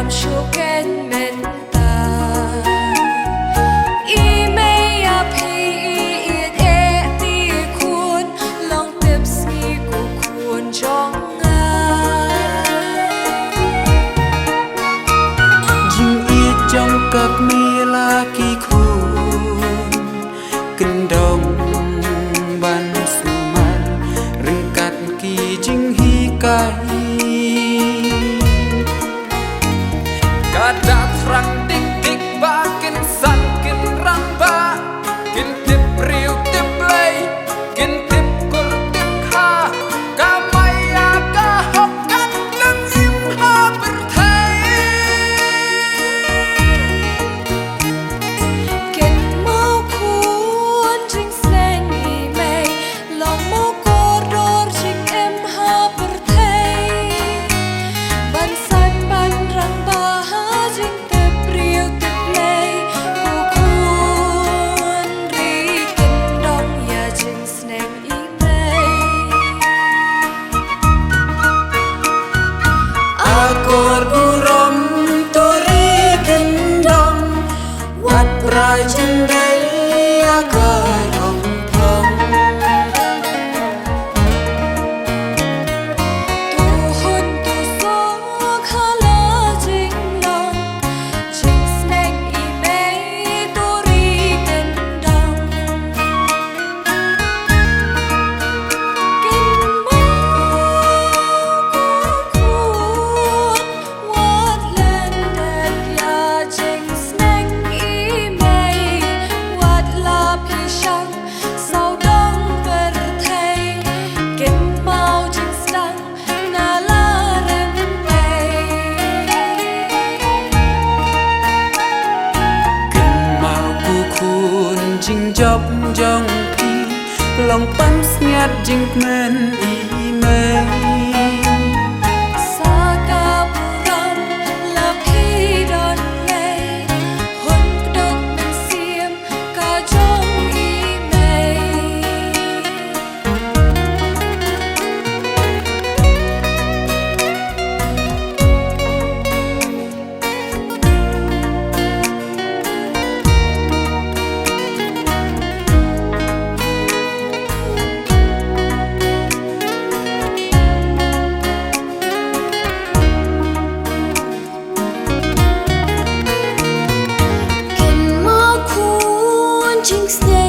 làm cho kén men ta y mây à phi ít e ti khuôn lòng tiếp si của khuôn trong jing ít trong các mi la kỳ khuôn kinh đông ban suman rừng cát kỳ jing hi kai kada terang tik tik ba kin san kin rang ba kin tip riu tip lay kin tip kur tip kha ka maya ka hok kat lang im ha berthai ken mau khuôn jing sen y mây lòng mau cô đor jing em ha berthai ban san ban rang ba jing tep riu tep lay ku khuôn ri ken dong ya jing sneng y mây akor burom tori gendong wat prai jendai akar hong thong tu hun tu so kha la jing long jing sneng y mây tu ri ken dong ken mau ku khuôn wat len det ya jing sneng y mây wat la pi shang sau dong ver thei ken mau jing stang na la rem pei kinh mau ku khun jing job jong pi long pam snyat jing men i mei sa ka puram la phi don lei hun dok men sim ka jong y mei ken mau khuôn jing sneng